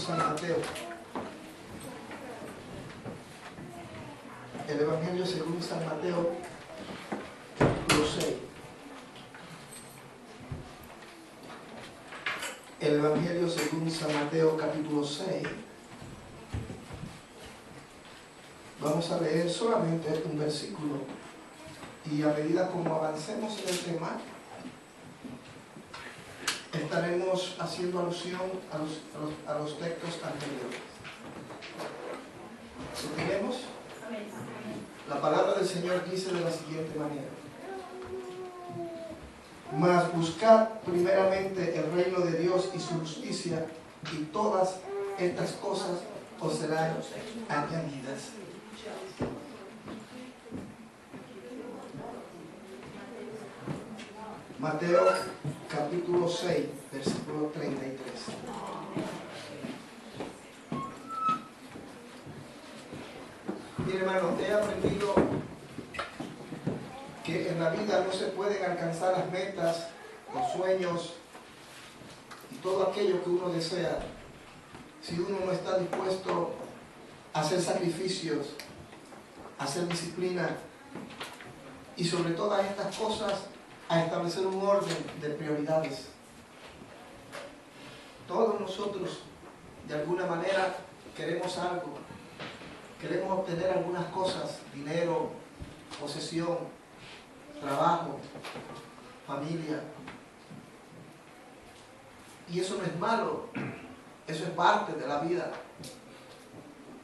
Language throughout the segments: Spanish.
San Mateo. El Evangelio según San Mateo, capítulo 6. El Evangelio según San Mateo, capítulo 6. Vamos a leer solamente un versículo y a medida como avancemos en el tema, estaremos haciendo alusión a los textos anteriores. ¿Seguiremos? La palabra del Señor dice de la siguiente manera: mas buscad primeramente el reino de Dios y su justicia, y todas estas cosas os serán añadidas. Mateo capítulo 6, versículo 33. Mire, hermano, he aprendido que en la vida no se pueden alcanzar las metas, los sueños y todo aquello que uno desea si uno no está dispuesto a hacer sacrificios, a hacer disciplina y sobre todas estas cosas a establecer un orden de prioridades. Todos nosotros de alguna manera queremos algo, queremos obtener algunas cosas: dinero, posesión, trabajo, familia. Y eso no es malo, eso es parte de la vida.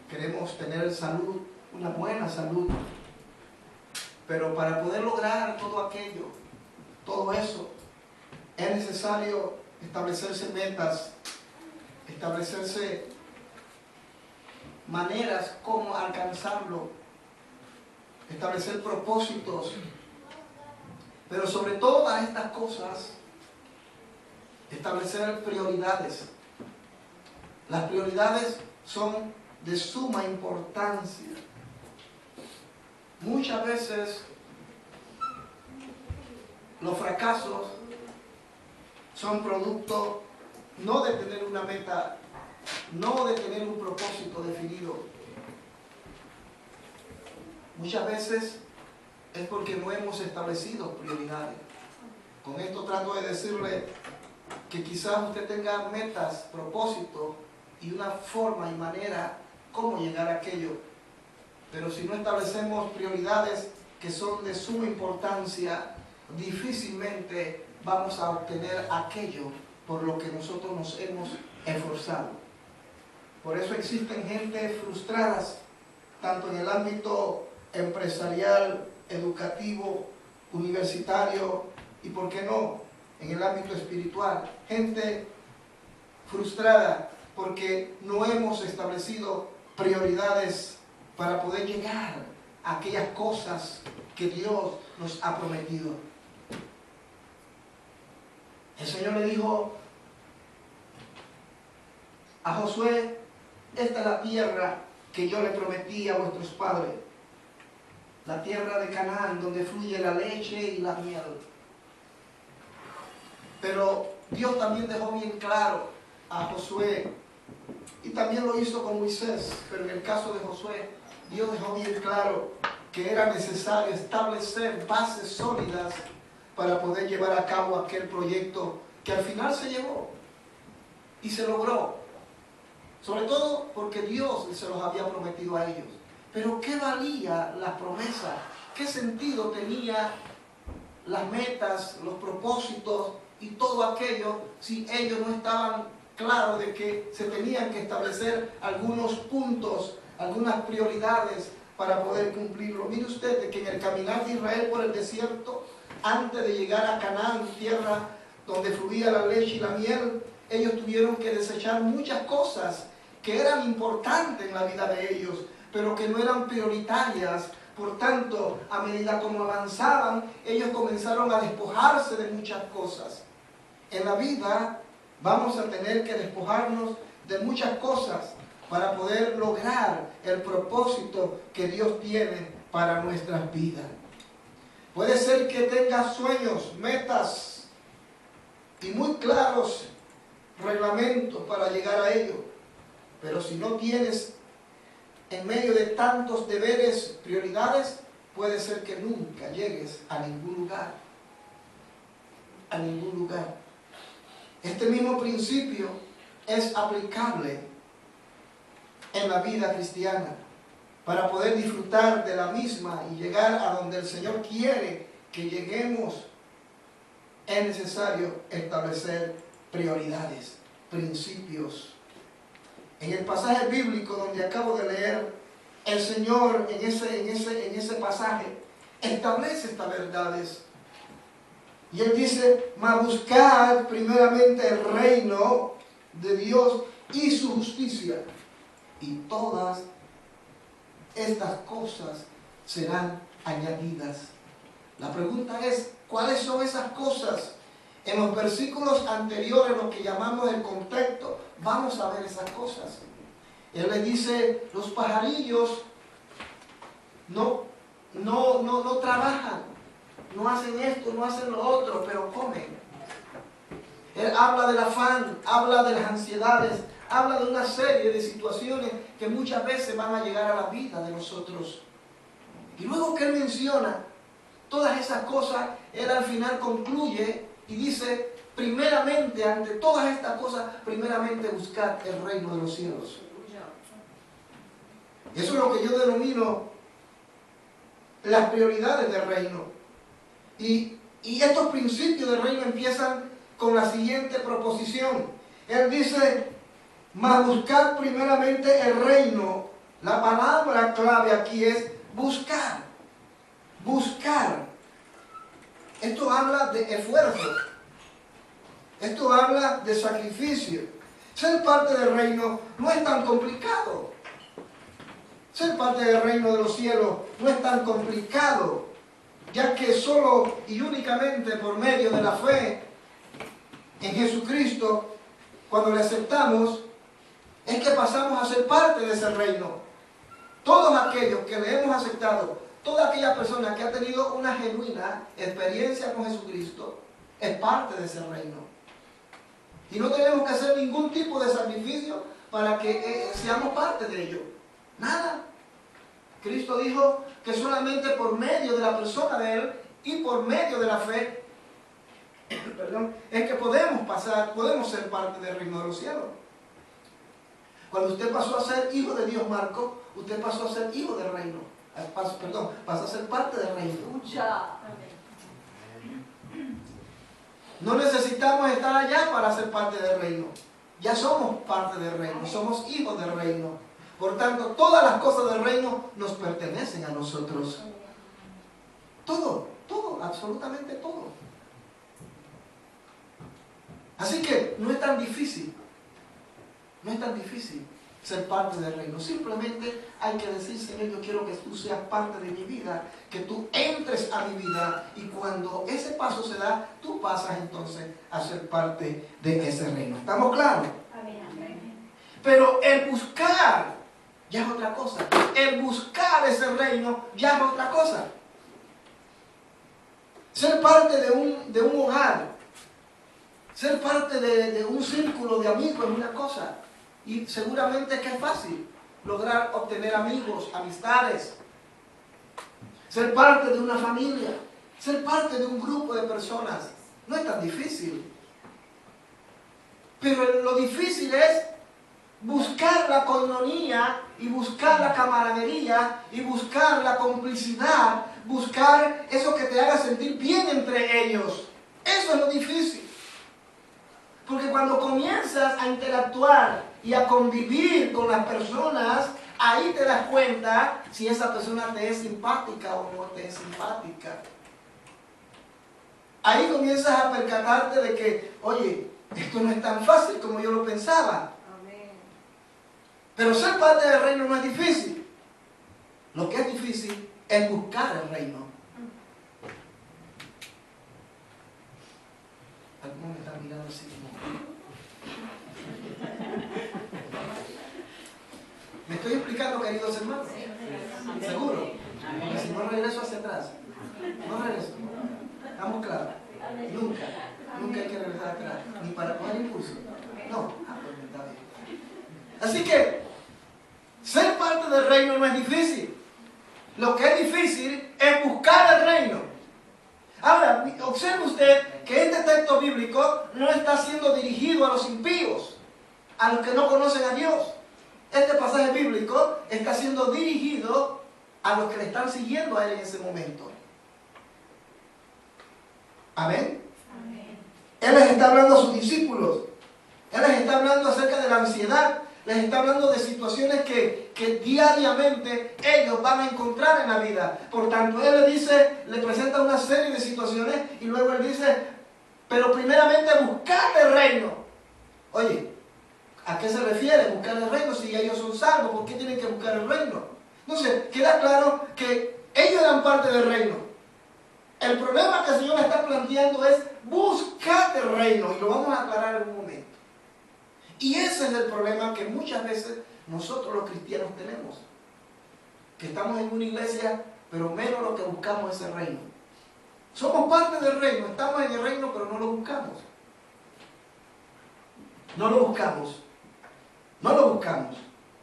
Queremos tener salud, una buena salud, pero para poder lograr todo aquello, todo eso, es necesario establecerse metas, establecerse maneras como alcanzarlo, establecer propósitos. Pero sobre todas estas cosas, establecer prioridades. Las prioridades son de suma importancia. Muchas veces los fracasos son producto no de tener una meta, no de tener un propósito definido. Muchas veces es porque no hemos establecido prioridades. Con esto trato de decirle que quizás usted tenga metas, propósitos y una forma y manera cómo llegar a aquello. Pero si no establecemos prioridades que son de suma importancia, difícilmente vamos a obtener aquello por lo que nosotros nos hemos esforzado. Por eso existen gente frustradas, tanto en el ámbito empresarial, educativo, universitario y, ¿por qué no?, en el ámbito espiritual. Gente frustrada porque no hemos establecido prioridades para poder llegar a aquellas cosas que Dios nos ha prometido. El Señor le dijo a Josué: esta es la tierra que yo le prometí a vuestros padres, la tierra de Canaán, donde fluye la leche y la miel. Pero Dios también dejó bien claro a Josué, y también lo hizo con Moisés, pero en el caso de Josué, Dios dejó bien claro que era necesario establecer bases sólidas para poder llevar a cabo aquel proyecto que al final se llevó y se logró. Sobre todo porque Dios se los había prometido a ellos. Pero ¿qué valía la promesa? ¿Qué sentido tenía las metas, los propósitos y todo aquello si ellos no estaban claros de que se tenían que establecer algunos puntos, algunas prioridades para poder cumplirlo? Mire usted de que en el caminar de Israel por el desierto, antes de llegar a Canaán, tierra donde fluía la leche y la miel, ellos tuvieron que desechar muchas cosas que eran importantes en la vida de ellos, pero que no eran prioritarias. Por tanto, a medida como avanzaban, ellos comenzaron a despojarse de muchas cosas. En la vida vamos a tener que despojarnos de muchas cosas para poder lograr el propósito que Dios tiene para nuestras vidas. Puede ser que tengas sueños, metas y muy claros reglamentos para llegar a ello. Pero si no tienes en medio de tantos deberes, prioridades, puede ser que nunca llegues a ningún lugar. A ningún lugar. Este mismo principio es aplicable en la vida cristiana. Para poder disfrutar de la misma y llegar a donde el Señor quiere que lleguemos, es necesario establecer prioridades, principios. En el pasaje bíblico donde acabo de leer, el Señor en ese pasaje establece estas verdades. Y Él dice: mas buscad primeramente el reino de Dios y su justicia, y todas estas cosas serán añadidas. La pregunta es, ¿cuáles son esas cosas? En los versículos anteriores, lo que llamamos el contexto, vamos a ver esas cosas. Él le dice: los pajarillos no trabajan, no hacen esto, no hacen lo otro, pero comen. Él habla del afán, habla de las ansiedades, habla de una serie de situaciones que muchas veces van a llegar a la vida de nosotros. Y luego que él menciona todas esas cosas, él al final concluye y dice: primeramente, ante todas estas cosas, primeramente buscar el reino de los cielos. Eso es lo que yo denomino las prioridades del reino. Y estos principios del reino empiezan con la siguiente proposición. Él dice: mas buscar primeramente el reino. La palabra clave aquí es buscar. Buscar. Esto habla de esfuerzo. Esto habla de sacrificio. Ser parte del reino no es tan complicado. Ser parte del reino de los cielos no es tan complicado, ya que solo y únicamente por medio de la fe en Jesucristo, cuando le aceptamos, es que pasamos a ser parte de ese reino. Todos aquellos que le hemos aceptado, toda aquella persona que ha tenido una genuina experiencia con Jesucristo, es parte de ese reino. Y no tenemos que hacer ningún tipo de sacrificio para que seamos parte de ello. Nada. Cristo dijo que solamente por medio de la persona de Él y por medio de la fe, es que podemos ser parte del reino de los cielos. Cuando usted pasó a ser hijo de Dios, Marco, usted pasó a ser hijo del reino. Pasó a ser parte del reino. No necesitamos estar allá para ser parte del reino. Ya somos parte del reino, somos hijos del reino. Por tanto, todas las cosas del reino nos pertenecen a nosotros. Todo, absolutamente todo. Así que no es tan difícil. No es tan difícil ser parte del reino. Simplemente hay que decir: Señor, yo quiero que tú seas parte de mi vida, que tú entres a mi vida, y cuando ese paso se da, tú pasas entonces a ser parte de ese reino. ¿Estamos claros? Amén. Pero el buscar ya es otra cosa. El buscar ese reino ya es otra cosa. Ser parte de un hogar, ser parte de un círculo de amigos es una cosa. Y seguramente que es fácil lograr obtener amigos, amistades. Ser parte de una familia, ser parte de un grupo de personas, no es tan difícil. Pero lo difícil es buscar la coinonía y buscar la camaradería y buscar la complicidad, buscar eso que te haga sentir bien entre ellos. Eso es lo difícil. Porque cuando comienzas a interactuar y a convivir con las personas, ahí te das cuenta si esa persona te es simpática o no te es simpática. Ahí comienzas a percatarte de que, oye, esto no es tan fácil como yo lo pensaba. Pero ser parte del reino no es difícil. Lo que es difícil es buscar el reino. Algunos me están mirando así como... ¿Me estoy explicando, queridos hermanos? ¿Seguro? Porque si no regreso hacia atrás. No regreso. ¿Estamos claros? Nunca hay que regresar atrás. Ni para coger impulso. No. Pues está bien. Así que ser parte del reino no es difícil. Lo que es difícil es buscar el reino. Ahora, observe usted que este texto bíblico no está siendo dirigido a los impíos, a los que no conocen a Dios. Este pasaje bíblico está siendo dirigido a los que le están siguiendo a Él en ese momento. Amén. Amén. Él les está hablando a sus discípulos. Él les está hablando acerca de la ansiedad. Les está hablando de situaciones que diariamente ellos van a encontrar en la vida. Por tanto, Él le presenta una serie de situaciones y luego Él dice, pero primeramente buscar el reino. Oye, ¿a qué se refiere buscar el reino si ellos son salvos? ¿Por qué tienen que buscar el reino? Entonces, queda claro que ellos eran parte del reino. El problema que el Señor está planteando es buscar el reino, y lo vamos a aclarar en un momento. Y ese es el problema que muchas veces nosotros los cristianos tenemos. Que estamos en una iglesia, pero menos lo que buscamos es el reino. Somos parte del reino, estamos en el reino, pero no lo buscamos. No lo buscamos. No lo buscamos.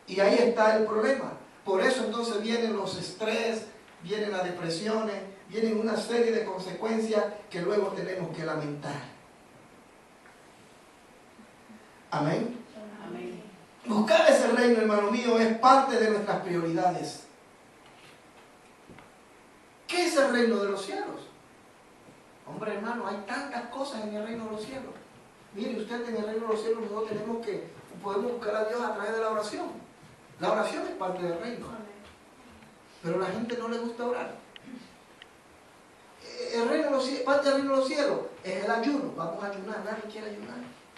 Y ahí está el problema. Por eso entonces vienen los estrés, vienen las depresiones, vienen una serie de consecuencias que luego tenemos que lamentar. Amén. Amén. Buscar ese reino, hermano mío, es parte de nuestras prioridades. ¿Qué es el reino de los cielos? Hombre, hermano, hay tantas cosas en el reino de los cielos. Mire usted, en el reino de los cielos nosotros podemos buscar a Dios a través de la oración. La oración es parte del reino. Pero a la gente no le gusta orar. Parte del reino de los cielos es el ayuno. Vamos a ayunar, nadie quiere ayunar.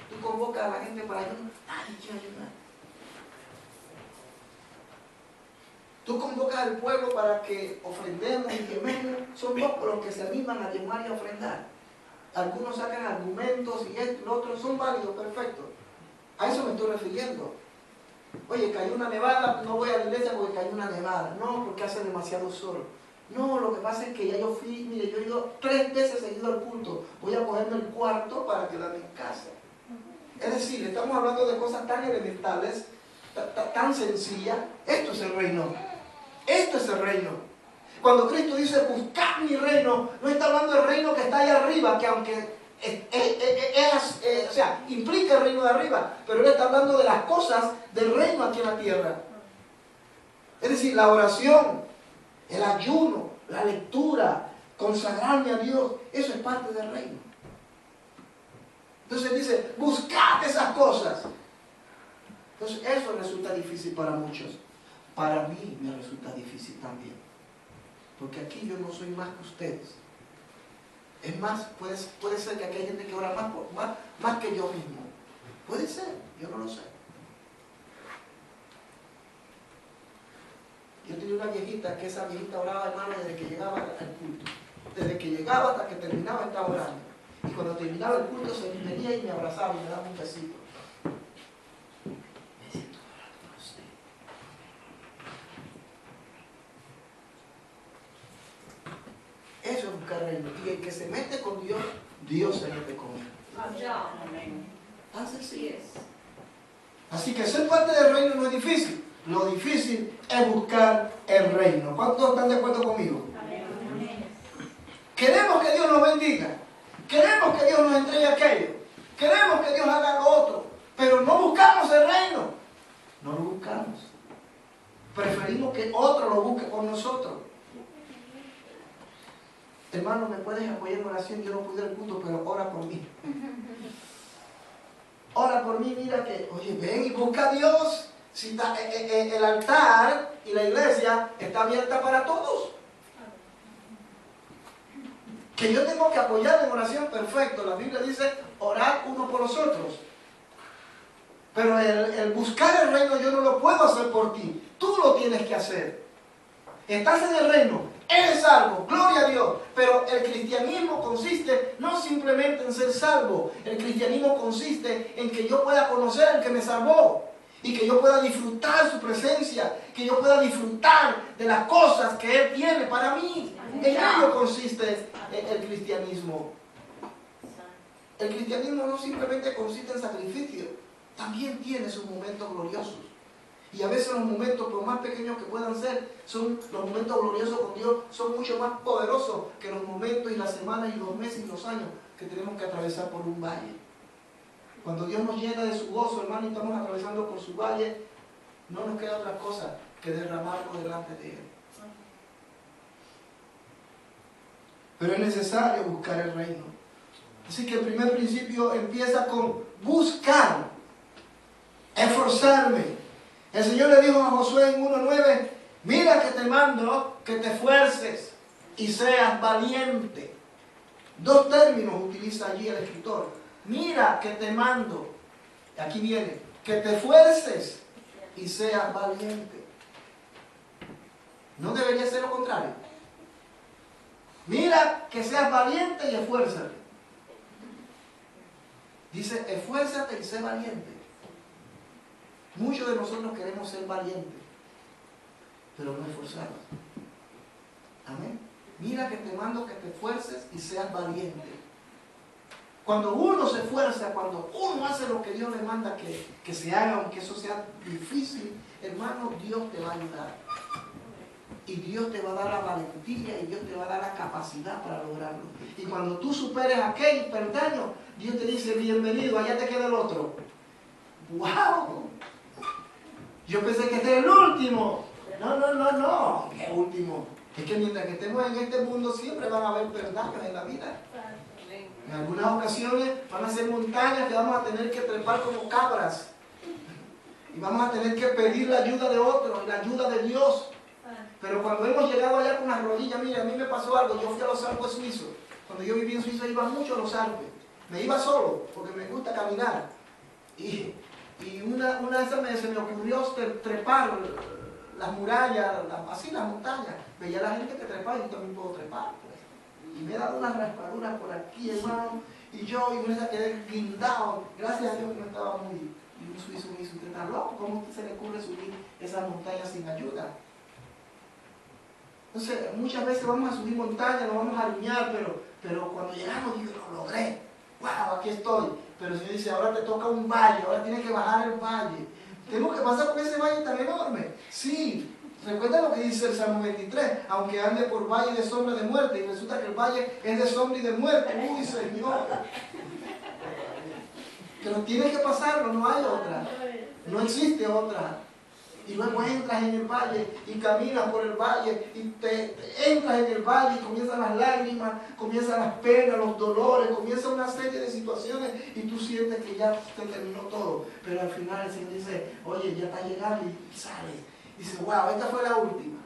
Tú convocas a la gente para ayunar, nadie quiere ayunar. Tú convocas al pueblo para que ofrendemos y quememos. Son pocos los que se animan a llamar y a ofrendar. Algunos sacan argumentos y esto y lo otro. Son válidos, perfecto. A eso me estoy refiriendo. Oye, cayó una nevada, no voy a la iglesia porque cayó una nevada. No, porque hace demasiado sol. No, lo que pasa es que ya yo fui, mire, yo he ido 3 veces seguido al culto. Voy a cogerme el cuarto para quedarme en casa. Es decir, estamos hablando de cosas tan elementales, tan sencillas. Esto es el reino. Esto es el reino. Cuando Cristo dice buscar mi reino, no está hablando del reino que está ahí arriba, que aunque implica el reino de arriba, pero Él está hablando de las cosas del reino aquí en la tierra. Es decir, la oración, el ayuno, la lectura, consagrarme a Dios, eso es parte del reino. Entonces dice, buscad esas cosas. Entonces eso resulta difícil para muchos. Para mí me resulta difícil también. Porque aquí yo no soy más que ustedes. Es más, puede ser que aquí hay gente que ora más que yo mismo. Puede ser, yo no lo sé. Yo tenía una viejita, que esa viejita oraba, hermano, desde que llegaba al culto. Desde que llegaba hasta que terminaba estaba orando. Y cuando terminaba el culto se venía y me abrazaba y me daba un besito. Me siento orando por usted. Eso es buscar reino. Y el que se mete con Dios, Dios se mete con él. Amén. Tan sencillo es. Así que ser parte del reino no es difícil. Lo difícil es buscar el reino. ¿Cuántos están de acuerdo conmigo? Amén. Queremos que Dios nos bendiga. Queremos que Dios nos entregue aquello. Queremos que Dios haga lo otro. Pero no buscamos el reino. No lo buscamos. Preferimos que otro lo busque por nosotros. Hermano, ¿me puedes apoyar en oración? Yo no pude ir al culto, pero ora por mí. Ora por mí, mira que, oye, ven y busca a Dios. Si el altar y la iglesia está abierta para todos. Que yo tengo que apoyar en oración, perfecto. La Biblia dice, orar uno por los otros. Pero el buscar el reino yo no lo puedo hacer por ti. Tú lo tienes que hacer. Estás en el reino, eres salvo, gloria a Dios. Pero el cristianismo consiste no simplemente en ser salvo. El cristianismo consiste en que yo pueda conocer al que me salvó. Y que yo pueda disfrutar su presencia, que yo pueda disfrutar de las cosas que Él tiene para mí. En ello consiste el cristianismo. El cristianismo no simplemente consiste en sacrificio. también tiene sus momentos gloriosos. Y a veces los momentos, por más pequeños que puedan ser, los momentos gloriosos con Dios son mucho más poderosos que los momentos y las semanas y los meses y los años que tenemos que atravesar por un valle. Cuando Dios nos llena de su gozo, hermano, y estamos atravesando por su valle, no nos queda otra cosa que derramarlo delante de Él. Pero es necesario buscar el reino. Así que el primer principio empieza con buscar, esforzarme. El Señor le dijo a Josué en 1:9, mira que te mando que te esfuerces y seas valiente. Dos términos utiliza allí el escritor. Mira que te mando, aquí viene, que te esfuerces y seas valiente. ¿No debería ser lo contrario? Mira que seas valiente y esfuérzate. Dice, esfuérzate y sé valiente. Muchos de nosotros queremos ser valientes, pero no esforzados. Amén. Mira que te mando que te esfuerces y seas valiente. Cuando uno se esfuerza, cuando uno hace lo que Dios le manda que se haga, aunque eso sea difícil, hermano, Dios te va a ayudar. Y Dios te va a dar la valentía y Dios te va a dar la capacidad para lograrlo. Y cuando tú superes aquel peldaño, Dios te dice, bienvenido, allá te queda el otro. ¡Wow! Yo pensé que este era el último. No. ¿Qué último? Es que mientras que estemos en este mundo siempre van a haber peldaños en la vida. En algunas ocasiones van a ser montañas que vamos a tener que trepar como cabras. Y vamos a tener que pedir la ayuda de otros, la ayuda de Dios. Pero cuando hemos llegado allá con las rodillas, mira, a mí me pasó algo. Yo fui a los Alpes suizos. Cuando yo vivía en Suiza iba mucho a los Alpes. Me iba solo, porque me gusta caminar. Y una de esas se me ocurrió trepar las murallas, así las montañas. Veía a la gente que trepaba y yo también puedo trepar. Pues. Y me he dado unas raspaduras por aquí, hermano. Y me quedé guindado. Gracias a Dios que no estaba muy... Y un suizo me dice, ¿usted está loco? ¿Cómo se le ocurre subir esas montañas sin ayuda? Entonces, muchas veces vamos a subir montañas, nos vamos a aruñar, pero cuando llegamos, digo, lo logré. ¡Wow! Aquí estoy. Pero el Señor dice, ahora te toca un valle, ahora tienes que bajar el valle. ¿Tengo que pasar por ese valle tan enorme? Sí. Recuerda lo que dice el Salmo 23, aunque ande por valle de sombra de muerte, y resulta que el valle es de sombra y de muerte. ¡Uy, Señor! Pero tienes que pasarlo, no hay otra. No existe otra. Y luego entras en el valle y caminas por el valle y te entras en el valle y comienzan las lágrimas, comienzan las penas, los dolores, comienza una serie de situaciones y tú sientes que ya te terminó todo. Pero al final el Señor dice, oye, ya está llegando y sales. Y dice, wow, esta fue la última.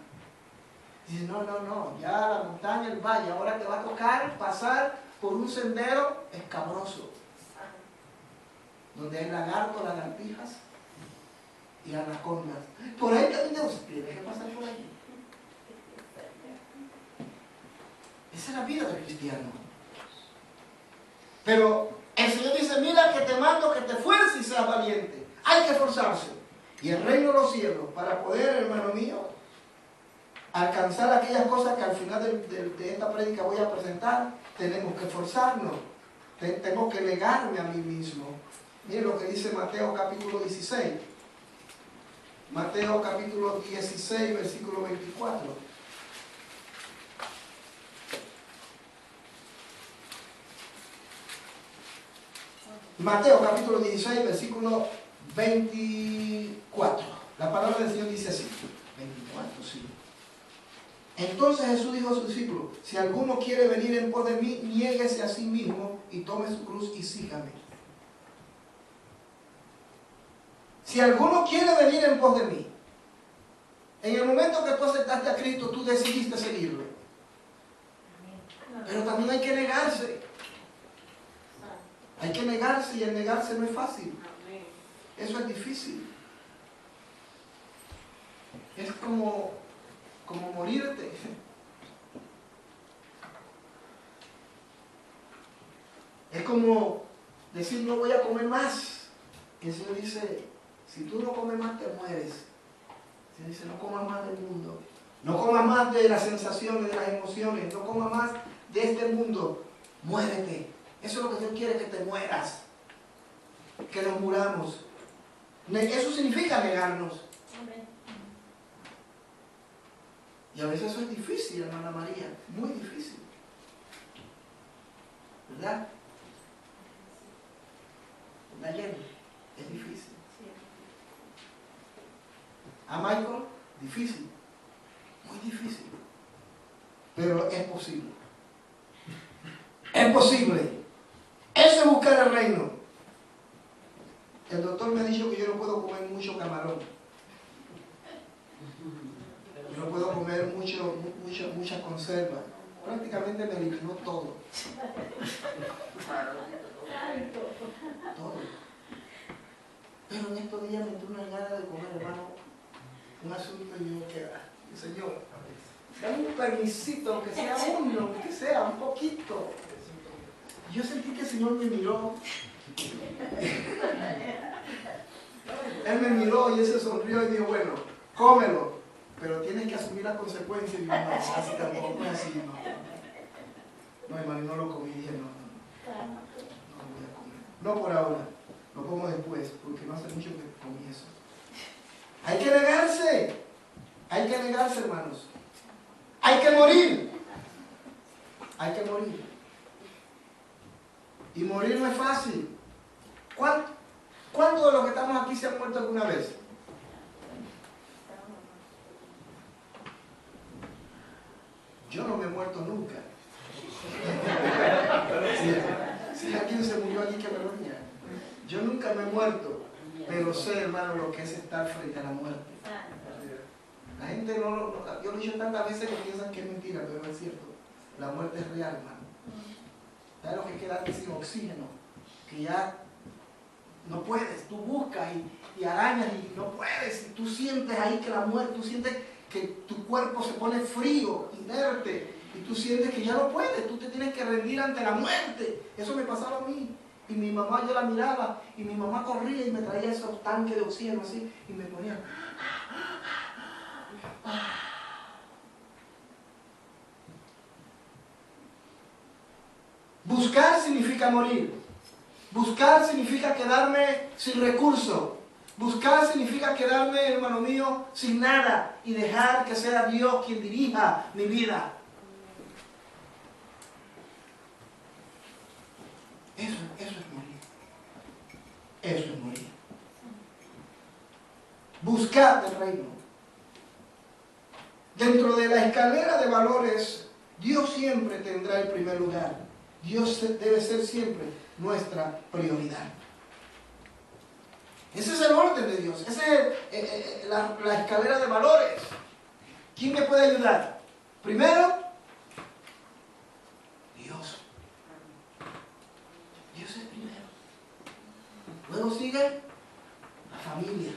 Y dice, no, ya la montaña, el valle, ahora te va a tocar pasar por un sendero escabroso, donde hay lagartos, lagartijas y anacondas. Por ahí caminamos, tienes que pasar por allí. Esa es la vida del cristiano. Pero el Señor dice, mira que te mando que te esfuerces y seas valiente. Hay que esforzarse. Y el reino de los cielos, para poder, hermano mío, alcanzar aquellas cosas que al final de esta prédica voy a presentar, tenemos que esforzarnos. Tengo que negarme a mí mismo. Miren lo que dice Mateo capítulo 16. Mateo capítulo 16, versículo 24. Mateo capítulo 16, versículo 24. La palabra del Señor dice así. 24, sí. Entonces Jesús dijo a sus discípulos, si alguno quiere venir en pos de mí, niéguese a sí mismo y tome su cruz y sígame. Si alguno quiere venir en pos de mí, en el momento que tú aceptaste a Cristo, tú decidiste seguirlo. Pero también hay que negarse. Hay que negarse y el negarse no es fácil. Eso es difícil. Es como morirte. Es como decir no voy a comer más. Y el Señor dice, si tú no comes más te mueres. Se dice, no comas más del mundo. No comas más de las sensaciones, de las emociones. No comas más de este mundo. Muérete. Eso es lo que Dios quiere, que te mueras. Que nos muramos. Eso significa negarnos. Y a veces eso es difícil, hermana María, muy difícil. ¿Verdad? ¿Verdad, Jenny? Es difícil. A Michael, difícil. Muy difícil. Pero es posible. Es posible. Eso es buscar el reino. El doctor me ha dicho que yo no puedo comer mucho camarón. No puedo comer mucha conserva. Prácticamente me eliminó todo. Todo. Pero en estos días me entró una gana de comer, hermano, un asunto y yo queda. Señor, dame un permisito, aunque sea uno, aunque sea un poquito. Yo sentí que el Señor me miró. Él me miró y él se sonrió y dijo, bueno, cómelo, pero tienes que asumir las consecuencias. Y yo, no, así tampoco, no es así, no. No, hermano, no lo comí, dije, no lo voy a comer. No por ahora, lo como después, porque no hace mucho que comí eso. Hay que negarse, hermanos. Hay que morir. Hay que morir. Y morir no es fácil. ¿Cuántos de los que estamos aquí se han muerto alguna vez? Yo no me he muerto nunca. Si alguien se murió aquí, que me lo diga. Yo nunca me he muerto, pero sé, hermano, lo que es estar frente a la muerte. La gente yo lo he dicho tantas veces que piensan que es mentira, pero es cierto. La muerte es real, hermano. ¿Sabes lo que es quedarte sin oxígeno? Que ya no puedes, tú buscas y arañas y no puedes. Y tú sientes ahí que la muerte, tú sientes que tu cuerpo se pone frío, inerte, y tú sientes que ya no puedes, tú te tienes que rendir ante la muerte. Eso me pasaba a mí. Y mi mamá, yo la miraba, y mi mamá corría y me traía esos tanques de oxígeno así, y me ponía... Buscar significa morir. Buscar significa quedarme sin recursos. Buscar significa quedarme, hermano mío, sin nada y dejar que sea Dios quien dirija mi vida. Eso es morir. Eso es morir. Buscar el reino. Dentro de la escalera de valores, Dios siempre tendrá el primer lugar. Dios debe ser siempre nuestra prioridad. Ese es el orden de Dios. Esa es la escalera de valores. ¿Quién me puede ayudar? Primero, Dios. Dios es primero. Luego sigue la familia.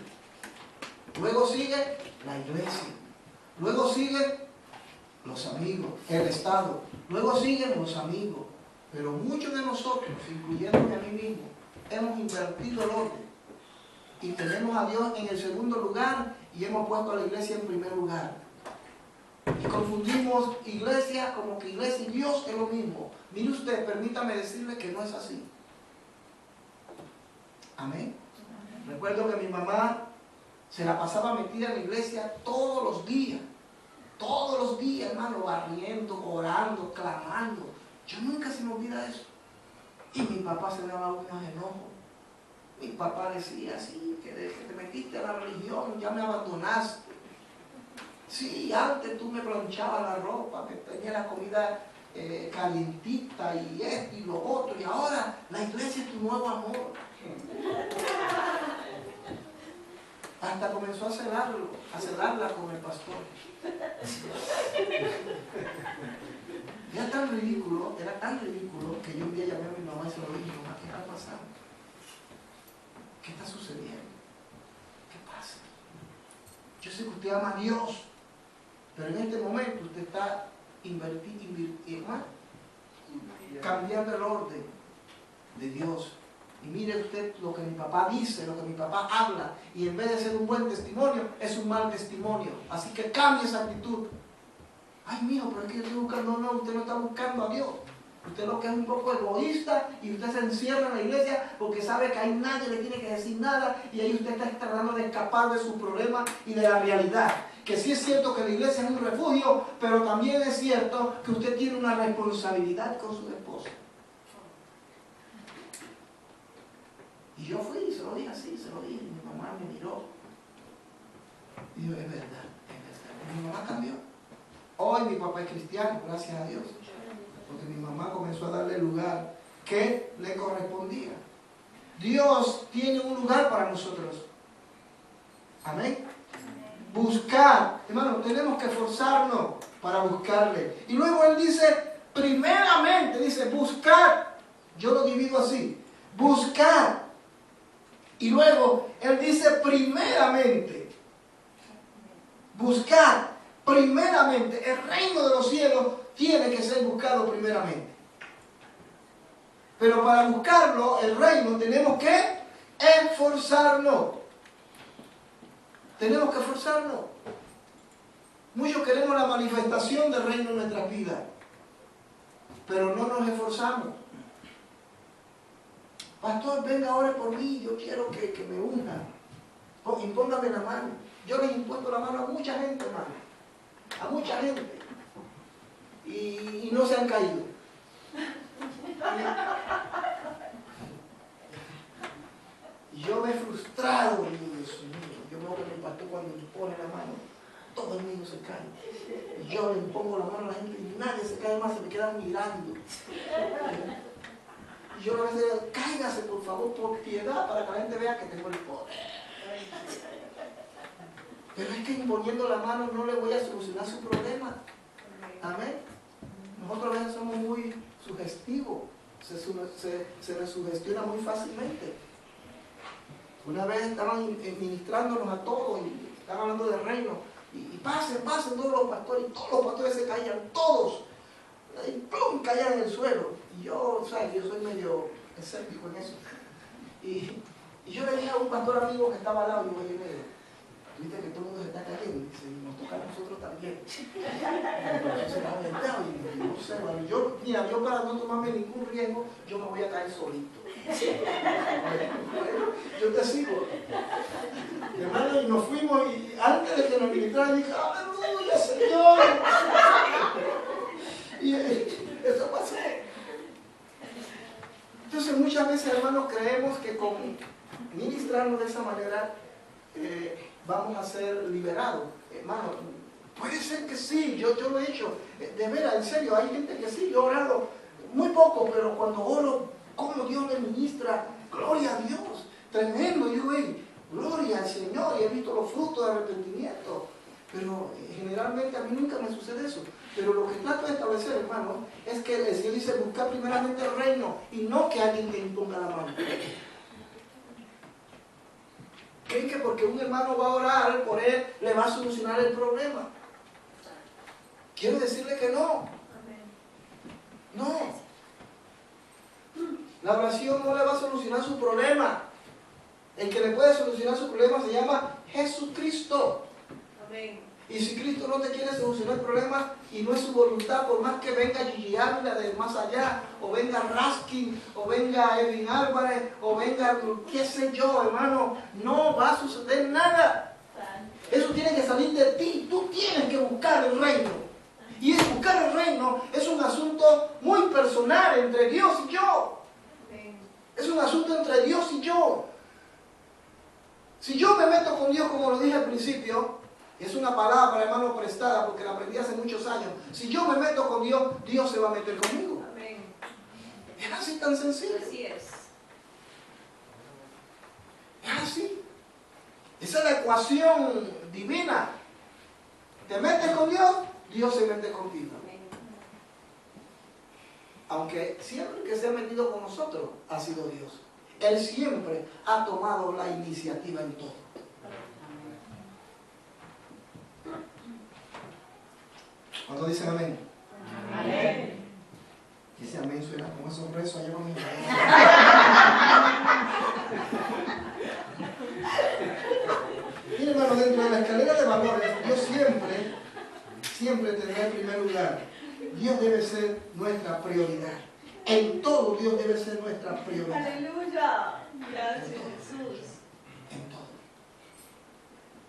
Luego sigue la iglesia. Luego sigue los amigos, el Estado. Luego siguen los amigos. Pero muchos de nosotros, incluyéndome a mí mismo, hemos invertido el orden. Y tenemos a Dios en el segundo lugar y hemos puesto a la iglesia en primer lugar. Y confundimos iglesia como que iglesia y Dios es lo mismo. Mire usted, permítame decirle que no es así. Amén. Recuerdo que mi mamá se la pasaba metida en la iglesia todos los días. Todos los días, hermano, barriendo, orando, clamando. Yo nunca se me olvida eso. Y mi papá se daba unos enojos. Mi papá decía, sí, que desde que te metiste a la religión ya me abandonaste. Sí, antes tú me planchabas la ropa, me tenía la comida calientita y esto y lo otro. Y ahora la iglesia es tu nuevo amor. Hasta comenzó a celarla con el pastor. Era tan ridículo que yo un día llamé a mi mamá y se lo dije, mamá, ¿qué está pasando? ¿Qué está sucediendo? ¿Qué pasa? Yo sé que usted ama a Dios, pero en este momento usted está cambiando el orden de Dios. Y mire usted lo que mi papá dice, lo que mi papá habla, y en vez de ser un buen testimonio, es un mal testimonio. Así que cambie esa actitud. Ay, mijo, pero es que yo estoy buscando, no, usted no está buscando a Dios. Usted lo que es un poco egoísta y usted se encierra en la iglesia porque sabe que hay nadie le tiene que decir nada y ahí usted está tratando de escapar de su problema y de la realidad. Que sí es cierto que la iglesia es un refugio, pero también es cierto que usted tiene una responsabilidad con su esposa. Y yo fui y se lo dije así, se lo dije, y mi mamá me miró. Y yo, es verdad, es verdad. Mi mamá cambió. Hoy mi papá es cristiano, gracias a Dios. Porque mi mamá comenzó a darle el lugar que le correspondía. Dios tiene un lugar para nosotros. Amén. Buscar, hermano, tenemos que esforzarnos para buscarle. Y luego él dice, primeramente, dice, buscar. Yo lo divido así, buscar. Y luego él dice, primeramente, buscar, primeramente. El reino de los cielos tiene que ser buscado primeramente. Pero para buscarlo, el reino, tenemos que esforzarnos. Tenemos que esforzarnos. Muchos queremos la manifestación del reino en nuestras vidas, pero no nos esforzamos. Pastor, venga ahora por mí, yo quiero que me unja. Impóngame la mano. Yo les he impuesto la mano a mucha gente, hermano. A mucha gente. Y no se han caído. Y yo me he frustrado. Y digo, Dios mío, yo veo que mi pastor cuando me pone la mano, todo el mundo se cae. Y yo le impongo la mano a la gente y nadie se cae más, se me quedan mirando. Y yo a veces digo, cáigase por favor, por piedad, para que la gente vea que tengo el poder. Pero es que imponiendo la mano no le voy a solucionar su problema. Amén. Nosotros a veces somos muy sugestivos, se nos sugestiona muy fácilmente. Una vez estaban ministrándonos a todos y estaban hablando del reino. Y pasen todos los pastores, y todos los pastores se caían, todos. Y ¡plum! Caían en el suelo. Y yo, ¿sabes? Yo soy medio escéptico en eso. Y yo le dije a un pastor amigo que estaba al lado, y digo, oye, negro, viste que todo el mundo se está cayendo, y dice, y nos toca a nosotros también. Entonces, y no sé, bueno, yo para no tomarme ningún riesgo, yo me voy a caer solito. Bueno, yo te sigo. Hermano, y nos fuimos, y antes de que nos ministraran, dije, aleluya, Señor. Y eso pasó. Entonces, muchas veces, hermanos, creemos que con ministrarnos de esa manera, vamos a ser liberados. Hermano, puede ser que sí, yo lo he hecho. De veras, en serio, hay gente que sí, yo he orado muy poco, pero cuando oro, como Dios me ministra, gloria a Dios, tremendo. Yo digo, gloria al Señor, y he visto los frutos de arrepentimiento. Pero generalmente a mí nunca me sucede eso. Pero lo que trato de establecer, hermano, es que el Señor dice buscar primeramente el reino y no que alguien te imponga la mano. ¿Creen que porque un hermano va a orar por él, le va a solucionar el problema? Quiero decirle que no. No. La oración no le va a solucionar su problema. El que le puede solucionar su problema se llama Jesucristo. Amén. Y si Cristo no te quiere solucionar el problema y no es su voluntad, por más que venga Gigi Ávila de más allá, o venga Raskin, o venga Edwin Álvarez, o venga qué sé yo, hermano, no va a suceder nada. Eso tiene que salir de ti. Tú tienes que buscar el reino. Y buscar el reino es un asunto muy personal entre Dios y yo. Es un asunto entre Dios y yo. Si yo me meto con Dios, como lo dije al principio, es una palabra, hermano, prestada, porque la aprendí hace muchos años. Si yo me meto con Dios, Dios se va a meter conmigo. Amén. Es así tan sencillo. Así es. Es así. Esa es la ecuación divina. Te metes con Dios, Dios se mete contigo. Amén. Aunque siempre que se ha metido con nosotros ha sido Dios. Él siempre ha tomado la iniciativa en todo. ¿Cuántos dicen amén? Amén. Ese amén suena como esos rezos allá con mi Mire, hermano, dentro de la escalera de valores, Dios siempre tendrá en primer lugar. Dios debe ser nuestra prioridad. Dios debe ser nuestra prioridad. Aleluya. Gracias, Jesús. En todo.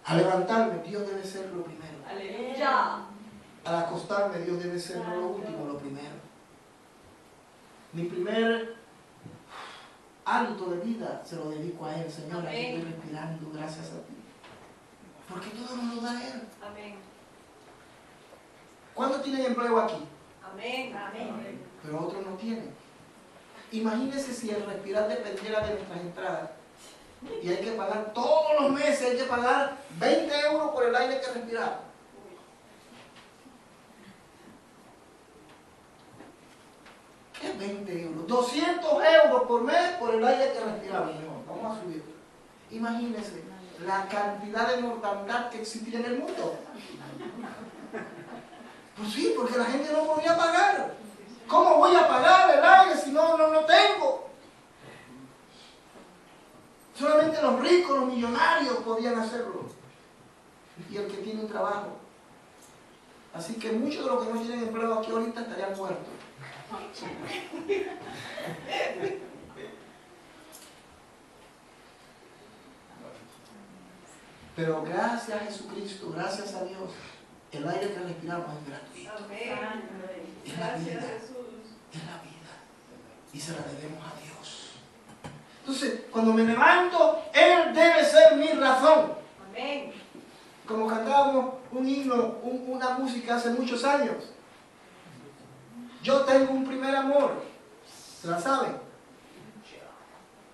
Al levantarme, Dios debe ser lo primero. Aleluya. Al acostarme, Dios debe ser no lo último, lo primero. Mi primer hálito de vida se lo dedico a Él. Señor, aquí estoy respirando gracias a ti. Porque todo nos lo da Él. Amén. ¿Cuántos tienen empleo aquí? Amén. Amén. Pero otros no tienen. Imagínense si el respirar dependiera de nuestras entradas. Y hay que pagar todos los meses, hay que pagar 20 euros por el aire que respiramos. ¿Qué es 20 euros? 200 euros por mes por el aire que respiramos. No, vamos a subir. Imagínense la cantidad de mortandad que existía en el mundo. Pues sí, porque la gente no podía pagar. ¿Cómo voy a pagar el aire si no tengo? Solamente los ricos, los millonarios podían hacerlo. Y el que tiene un trabajo. Así que muchos de los que no tienen empleo aquí ahorita estarían muertos. Pero gracias a Jesucristo, gracias a Dios, el aire que respiramos es gratuito. Amén. Es la vida. Gracias, Jesús. Es la vida. Y se la debemos a Dios. Entonces, cuando me levanto, Él debe ser mi razón. Amén. Como cantábamos un himno, una música hace muchos años. Yo tengo un primer amor. ¿Se la saben?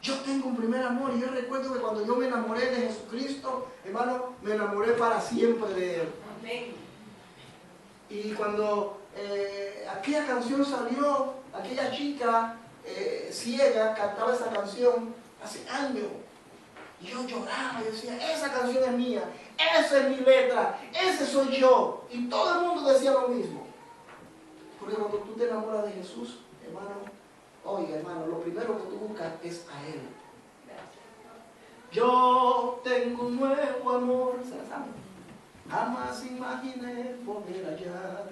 Yo tengo un primer amor. Y yo recuerdo que cuando yo me enamoré de Jesucristo, hermano, me enamoré para siempre de Él. Amén. Y cuando aquella canción salió, aquella chica ciega cantaba esa canción hace años. Y yo lloraba, yo decía, esa canción es mía, esa es mi letra, ese soy yo. Y todo el mundo decía lo mismo. Porque cuando tú te enamoras de Jesús, hermano, oiga hermano, lo primero que tú buscas es a Él. Yo tengo un nuevo amor, ¿se la saben? Jamás imaginé poder hallar.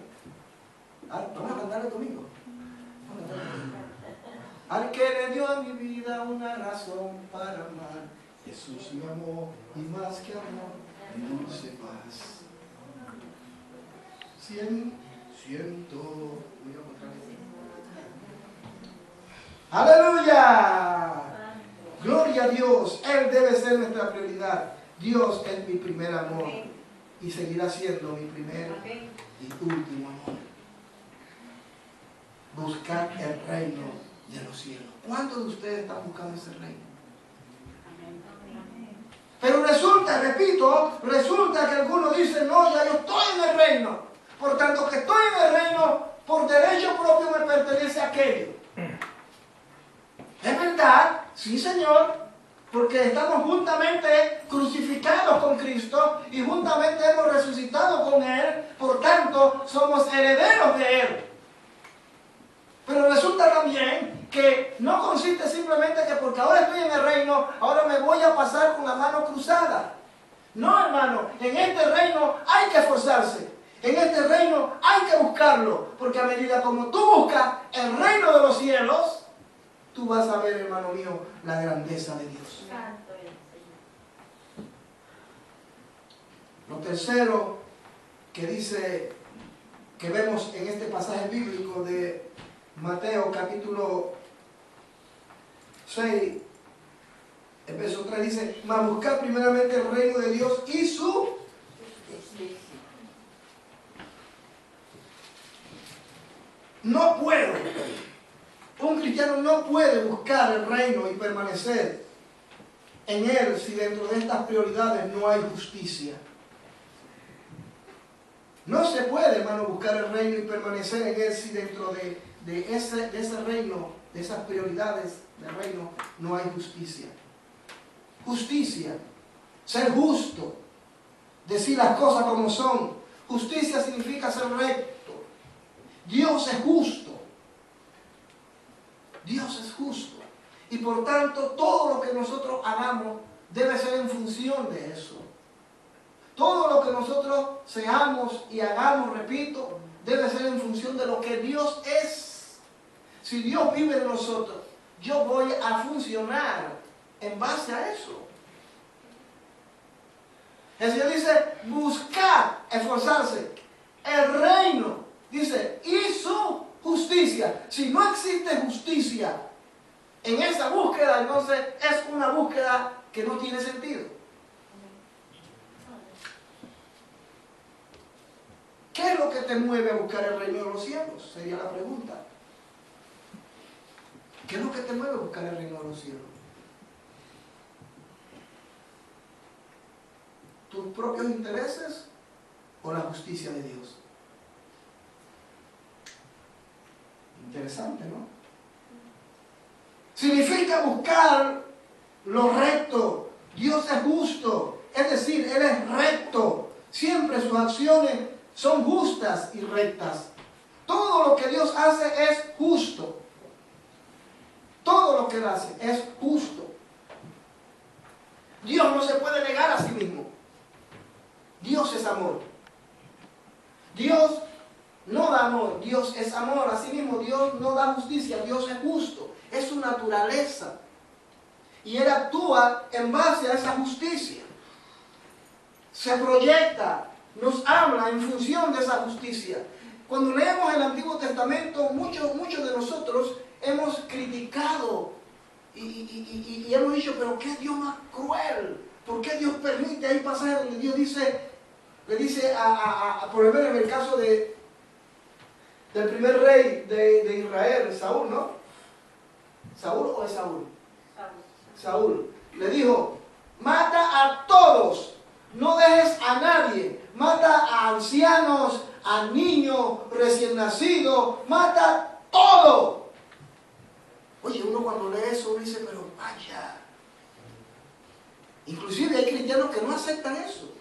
Vamos a cantar el domingo. Al que le dio a mi vida una razón para amar. Jesús me amó y más que amor, mi dulce paz. Siento. ¡Aleluya! Gloria a Dios. Él debe ser nuestra prioridad. Dios es mi primer amor. Y seguirá siendo mi primer y último amor. Buscar el reino de los cielos. ¿Cuántos de ustedes están buscando ese reino? Pero resulta que algunos dicen, no, ya yo estoy en el reino. Por tanto que estoy en el reino, por derecho propio me pertenece aquello. ¿Es verdad? Sí, Señor. Porque estamos juntamente crucificados con Cristo y juntamente hemos resucitado con Él. Por tanto, somos herederos de Él. Pero resulta también que no consiste simplemente que porque ahora estoy en el reino, ahora me voy a pasar con la mano cruzada. No, hermano, en este reino hay que esforzarse. En este reino hay que buscarlo. Porque a medida como tú buscas el reino de los cielos, tú vas a ver, hermano mío, la grandeza de Dios. Lo tercero que dice, que vemos en este pasaje bíblico de Mateo capítulo 6, el verso 3 dice, mas buscar primeramente el reino de Dios y su justicia. No puedo. Un cristiano no puede buscar el reino y permanecer en él si dentro de estas prioridades no hay justicia. No se puede, hermano, buscar el reino y permanecer en él si dentro de ese reino, de esas prioridades del reino, no hay justicia. Justicia, ser justo, decir las cosas como son. Justicia significa ser recto. Dios es justo. Dios es justo. Y por tanto, todo lo que nosotros hagamos debe ser en función de eso. Todo lo que nosotros seamos y hagamos, repito, debe ser en función de lo que Dios es. Si Dios vive en nosotros, yo voy a funcionar en base a eso. El Señor dice, buscar, esforzarse. El reino, dice, y su justicia. Si no existe justicia en esa búsqueda, entonces es una búsqueda que no tiene sentido. ¿Qué es lo que te mueve a buscar el reino de los cielos? Sería la pregunta. ¿Qué es lo que te mueve a buscar el reino de los cielos? ¿Tus propios intereses o la justicia de Dios? Interesante, ¿no? Significa buscar lo recto. Dios es justo, es decir, Él es recto. Siempre sus acciones son justas y rectas. Todo lo que Dios hace es justo. Todo lo que Él hace es justo. Dios no se puede negar a sí mismo. Dios es amor. Dios no da amor, Dios es amor. Asimismo, Dios no da justicia, Dios es justo. Es su naturaleza. Y Él actúa en base a esa justicia. Se proyecta, nos habla en función de esa justicia. Cuando leemos el Antiguo Testamento, muchos de nosotros hemos criticado y hemos dicho, pero qué Dios más cruel. ¿Por qué Dios permite? Hay pasajes donde Dios le dice por ejemplo, en el caso del primer rey de Israel, Saúl, ¿no? ¿Saúl o es Saúl? Saúl. Le dijo, mata a todos, no dejes a nadie, mata a ancianos, a niños, recién nacidos, mata todo. Oye, uno cuando lee eso dice, pero vaya. Inclusive hay cristianos que no aceptan eso.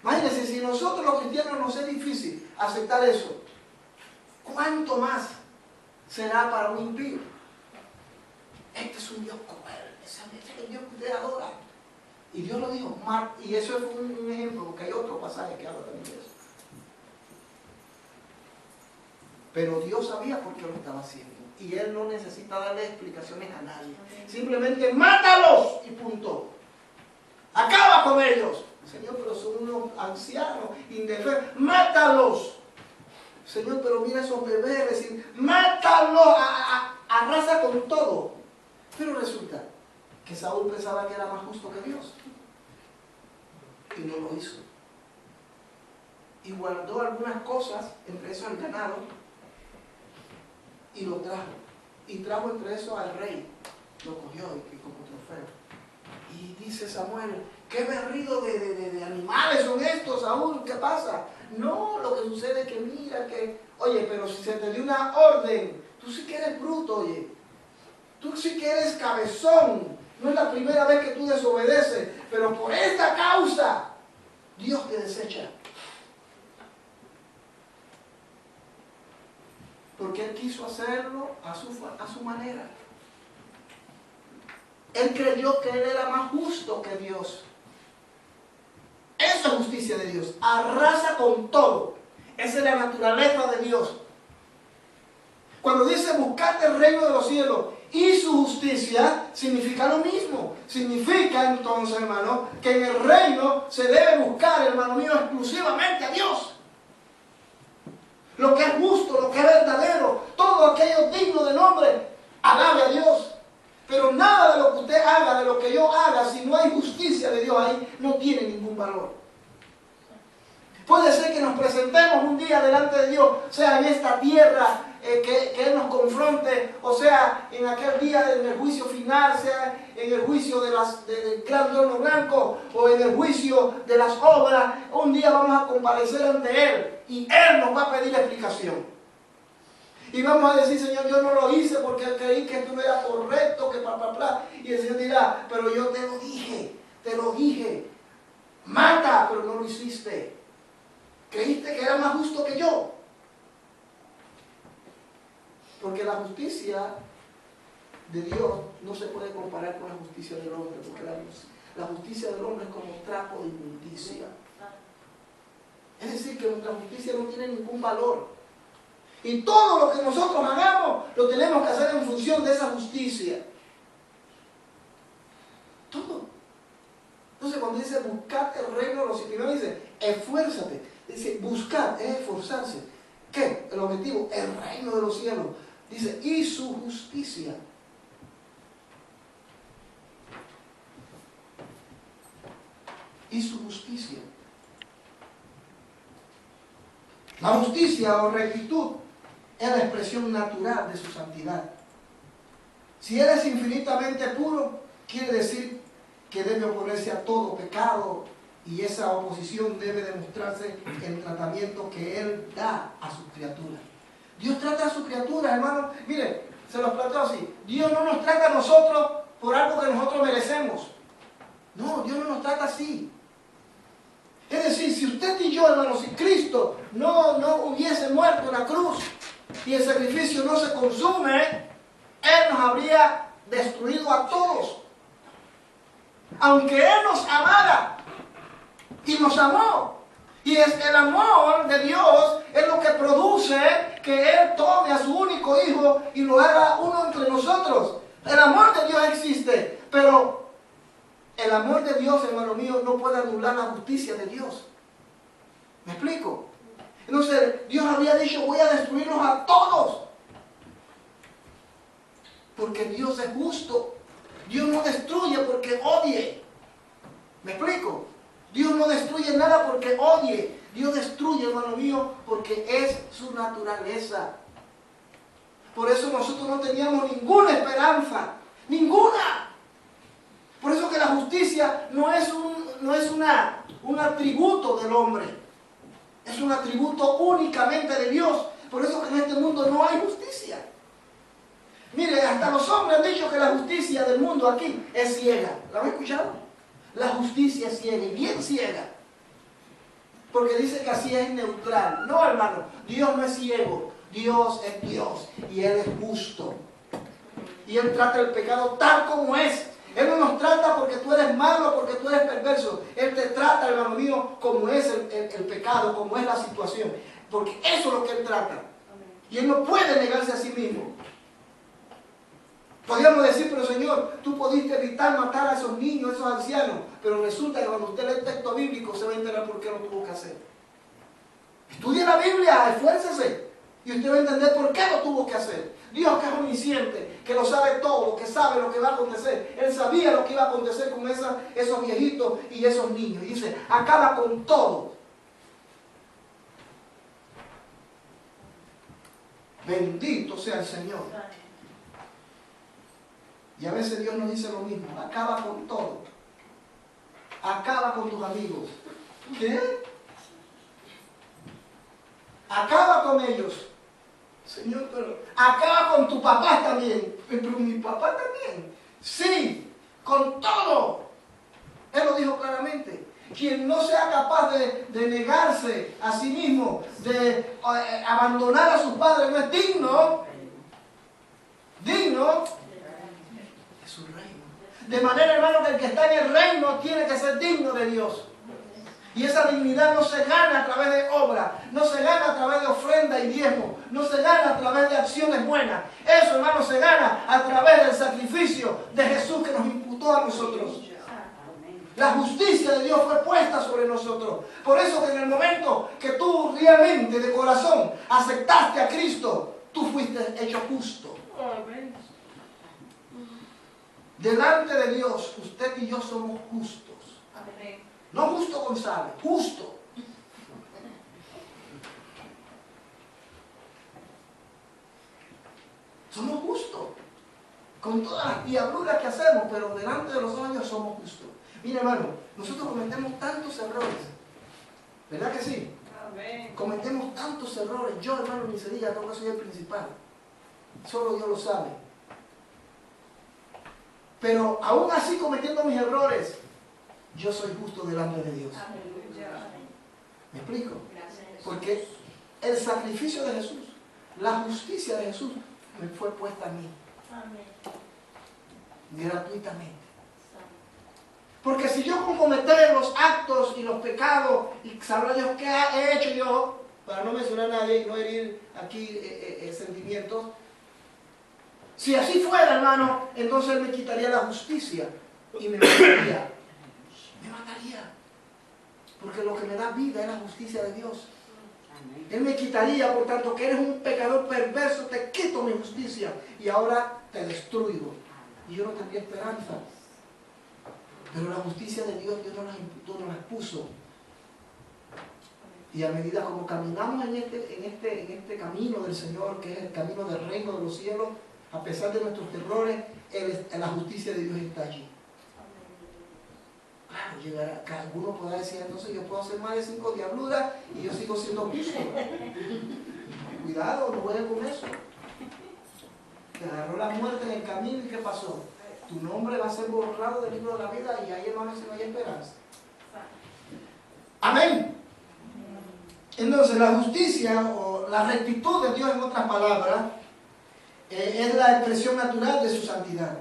Imagínense, si nosotros los cristianos nos es difícil aceptar eso, ¿cuánto más será para un impío? Este es un Dios cruel, ese es el Dios que usted adora. Y Dios lo dijo, y eso es un ejemplo, porque hay otro pasaje que habla también de eso. Pero Dios sabía por qué lo estaba haciendo. Y Él no necesita darle explicaciones a nadie. Simplemente mátalos y punto. Acaba con ellos. Señor, pero son unos ancianos, indefensos. Mátalos. Señor, pero mira esos bebés. Decir, mátalos. Arrasa con todo. Pero resulta que Saúl pensaba que era más justo que Dios. Y no lo hizo. Y guardó algunas cosas, entre eso el ganado, y lo trajo. Y trajo entre eso al rey. Lo cogió y como trofeo. Y dice Samuel, ¿qué berrido de animales son estos, Saúl? ¿Qué pasa? No, lo que sucede es que mira que... Oye, pero si se te dio una orden, tú sí que eres bruto, oye. Tú sí que eres cabezón. No es la primera vez que tú desobedeces, pero por esta causa, Dios te desecha. Porque Él quiso hacerlo a su manera. Él creyó que Él era más justo que Dios. Esa es justicia de Dios. Arrasa con todo. Esa es la naturaleza de Dios. Cuando dice buscad el reino de los cielos y su justicia, significa lo mismo. Significa entonces, hermano, que en el reino se debe buscar, hermano mío, exclusivamente a Dios. Lo que es justo, lo que es verdadero, todo aquello digno de nombre, alabe a Dios. Pero nada de lo que usted haga, de lo que yo haga, si no hay justicia de Dios ahí, no tiene ningún valor. Puede ser que nos presentemos un día delante de Dios, sea en esta tierra, que Él nos confronte, o sea, en aquel día en el juicio final, sea en el juicio del gran trono blanco, o en el juicio de las obras. Un día vamos a comparecer ante Él, y Él nos va a pedir explicación. Y vamos a decir, Señor, yo no lo hice porque creí que esto no era correcto, que Y el Señor dirá, pero yo te lo dije. Mata, pero no lo hiciste. Creíste que era más justo que yo. Porque la justicia de Dios no se puede comparar con la justicia del hombre, porque la justicia del hombre es como trapo de inmundicia. Es decir, que nuestra justicia no tiene ningún valor. Y todo lo que nosotros hagamos, lo tenemos que hacer en función de esa justicia. Todo. Entonces cuando dice buscar el reino de los cielos, primero dice esfuérzate. Dice buscar, es esforzarse. ¿Qué? El objetivo, el reino de los cielos. Dice, y su justicia. Y su justicia. La justicia o rectitud es la expresión natural de su santidad. Si Él es infinitamente puro, quiere decir que debe oponerse a todo pecado, y esa oposición debe demostrarse en el tratamiento que Él da a sus criaturas. Dios trata a sus criaturas, hermano. Mire, se los planteo así. Dios no nos trata a nosotros por algo que nosotros merecemos. No, Dios no nos trata así. Es decir, si usted y yo, hermano, si Cristo no hubiese muerto en la cruz y el sacrificio no se consume, Él nos habría destruido a todos. Aunque Él nos amara y nos amó. Y es el amor de Dios es lo que produce que Él tome a su único hijo y lo haga uno entre nosotros. El amor de Dios existe, pero el amor de Dios, hermano mío, no puede anular la justicia de Dios. ¿Me explico? Entonces, Dios había dicho, voy a destruirlos a todos. Porque Dios es justo. Dios no destruye porque odie. ¿Me explico? Dios no destruye nada porque odie. Dios destruye, hermano mío, porque es su naturaleza. Por eso nosotros no teníamos ninguna esperanza. ¡Ninguna! Por eso que la justicia no es un atributo del hombre. Es un atributo únicamente de Dios. Por eso que en este mundo no hay justicia. Mire, hasta los hombres han dicho que la justicia del mundo aquí es ciega. ¿La han escuchado? La justicia es ciega, y bien ciega. Porque dice que así es neutral. No, hermano, Dios no es ciego. Dios es Dios y Él es justo. Y Él trata el pecado tal como es. Él no nos trata porque tú eres malo, porque tú eres perverso. Él te trata, hermano mío, como es el pecado, como es la situación. Porque eso es lo que Él trata. Y Él no puede negarse a sí mismo. Podríamos decir, pero Señor, tú pudiste evitar matar a esos niños, a esos ancianos. Pero resulta que cuando usted lee el texto bíblico se va a enterar por qué lo tuvo que hacer. Estudie la Biblia, esfuércese. Y usted va a entender por qué lo tuvo que hacer. Dios, que es omnisciente, que lo sabe todo, que sabe lo que va a acontecer. Él sabía lo que iba a acontecer con esos viejitos y esos niños. Y dice, acaba con todo. Bendito sea el Señor. Y a veces Dios nos dice lo mismo. Acaba con todo. Acaba con tus amigos. ¿Qué? Acaba con ellos. Señor, pero acaba con tu papá también. Pero mi papá también. Sí, con todo. Él lo dijo claramente. Quien no sea capaz de negarse a sí mismo, de abandonar a sus padres, no es digno. Digno de su reino. De manera, hermano, que el que está en el reino tiene que ser digno de Dios. Y esa dignidad no se gana a través de obra, no se gana a través de ofrenda y diezmo, no se gana a través de acciones buenas. Eso, hermano, se gana a través del sacrificio de Jesús que nos imputó a nosotros. La justicia de Dios fue puesta sobre nosotros. Por eso que en el momento que tú realmente de corazón aceptaste a Cristo, tú fuiste hecho justo. Delante de Dios, usted y yo somos justos. No justo González, justo. Somos justos. Con todas las diabluras que hacemos, pero delante de los ojos de Dios somos justos. Mira, hermano, nosotros cometemos tantos errores. ¿Verdad que sí? Amén. Cometemos tantos errores. Yo, hermano, ni se diga, no soy el principal. Solo Dios lo sabe. Pero aún así cometiendo mis errores, yo soy justo delante de Dios. ¿Me explico? Porque el sacrificio de Jesús, la justicia de Jesús, me fue puesta a mí. Gratuitamente. Porque si yo con cometer los actos y los pecados, y sabrá Dios qué he hecho yo, para no mencionar a nadie y no herir aquí sentimientos. Si así fuera, hermano, entonces Él me quitaría la justicia y me mataría. Me mataría. Porque lo que me da vida es la justicia de Dios. Él me quitaría, por tanto, que eres un pecador perverso, te quito mi justicia y ahora te destruyo. Y yo no tendría esperanza. Pero la justicia de Dios, Dios nos la imputó, nos la puso. Y a medida como caminamos en este camino del Señor, que es el camino del reino de los cielos, a pesar de nuestros errores, la justicia de Dios está allí. Claro, llegará, que alguno podrá decir, entonces yo puedo hacer más de 5 diabluras y yo sigo siendo justo. Cuidado, no juegues con eso. Te agarró la muerte en el camino y ¿qué pasó? Tu nombre va a ser borrado del libro de la vida y ahí, hermano, no hay esperanza. Amén. Entonces la justicia o la rectitud de Dios, en otras palabras, es la expresión natural de su santidad.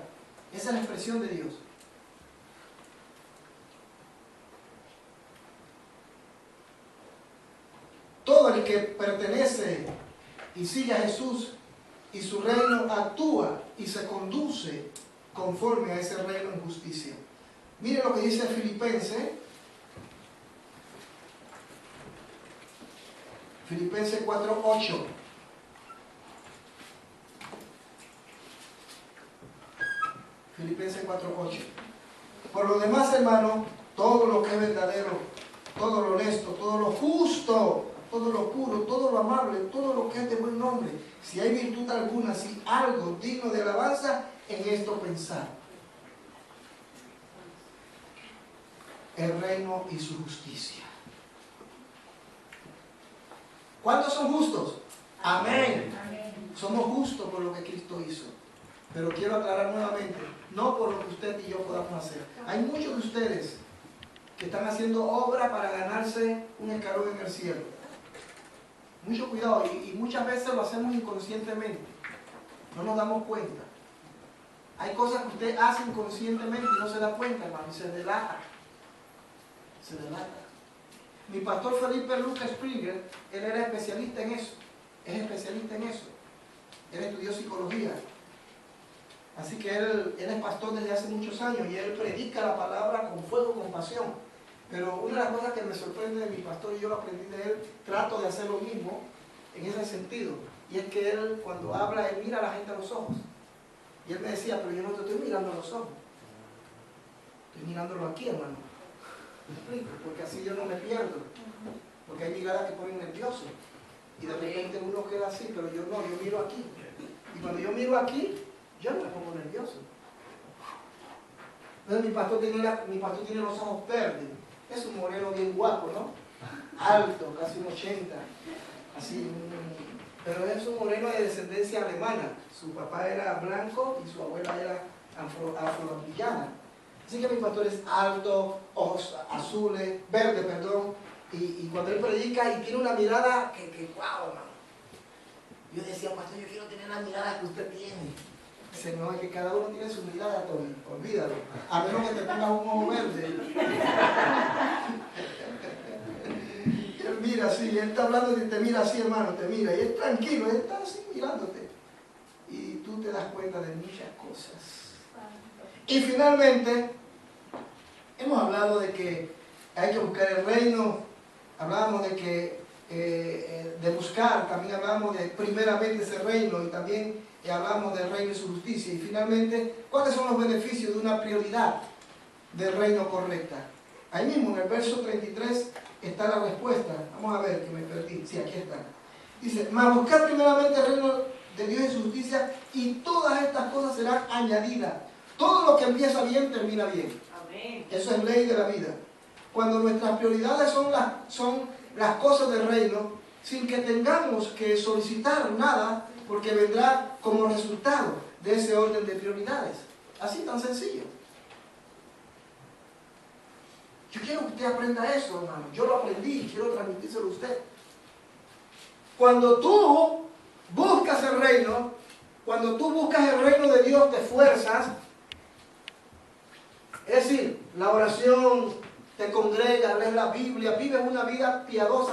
Esa es la expresión de Dios. Todo el que pertenece y sigue a Jesús y su reino actúa y se conduce conforme a ese reino en justicia. Mire lo que dice Filipenses. Filipenses 4:8. Filipenses 4:8. Por lo demás, hermano, todo lo que es verdadero, todo lo honesto, todo lo justo, todo lo puro, todo lo amable, todo lo que es de buen nombre, si hay virtud alguna, si algo digno de alabanza, en esto pensar. El reino y su justicia. ¿Cuántos son justos? Amén. Somos justos por lo que Cristo hizo. Pero quiero aclarar nuevamente, no por lo que usted y yo podamos hacer. Hay muchos de ustedes que están haciendo obra para ganarse un escalón en el cielo. Mucho cuidado, y muchas veces lo hacemos inconscientemente. No nos damos cuenta. Hay cosas que usted hace inconscientemente y no se da cuenta, hermano, y se delata. Se delata. Mi pastor Felipe Lucas Springer, él era especialista en eso. Es especialista en eso. Él estudió psicología. Así que él es pastor desde hace muchos años y él predica la palabra con fuego, con pasión. Pero una de las cosas que me sorprende de mi pastor, y yo lo aprendí de él, trato de hacer lo mismo en ese sentido. Y es que él, cuando habla, él mira a la gente a los ojos. Y él me decía, pero yo no te estoy mirando a los ojos. Estoy mirándolo aquí, hermano. ¿Me explico? Porque así yo no me pierdo. Porque hay miradas que ponen nervioso. Y de repente uno queda así, pero yo no, yo miro aquí. Y cuando yo miro aquí, yo no me pongo nervioso. Entonces mi pastor tiene los ojos verdes. Es un moreno bien guapo, ¿no? Alto, casi un 80. Así, pero es un moreno de descendencia alemana. Su papá era blanco y su abuela era afroamericana. Así que mi pastor es alto, ojos azules, verde, perdón. Y cuando él predica y tiene una mirada que wow, hermano. Yo decía, pastor, yo quiero tener la mirada que usted tiene. Dice, no, es que cada uno tiene su mirada, Tony, olvídalo. A menos que te pongas un ojo verde. Él mira así, él está hablando y te mira así, hermano, te mira. Y es tranquilo, él está así mirándote. Y tú te das cuenta de muchas cosas. Y finalmente, hemos hablado de que hay que buscar el reino. Hablábamos de que de buscar, también hablamos de primeramente ese reino y también hablamos del reino y su justicia. Y finalmente, ¿cuáles son los beneficios de una prioridad del reino correcta? Ahí mismo en el verso 33 está la respuesta. Vamos a ver que me perdí. Sí, aquí está. Dice, mas buscar primeramente el reino de Dios y su justicia y todas estas cosas serán añadidas. Todo lo que empieza bien termina bien. Amén. Eso es ley de la vida. Cuando nuestras prioridades son las cosas del reino, sin que tengamos que solicitar nada, porque vendrá como resultado de ese orden de prioridades. Así tan sencillo. Yo quiero que usted aprenda eso, hermano. Yo lo aprendí y quiero transmitírselo a usted. Cuando tú buscas el reino, cuando tú buscas el reino de Dios, te esfuerzas. Es decir, la oración, te congregas, lees la Biblia, vives una vida piadosa.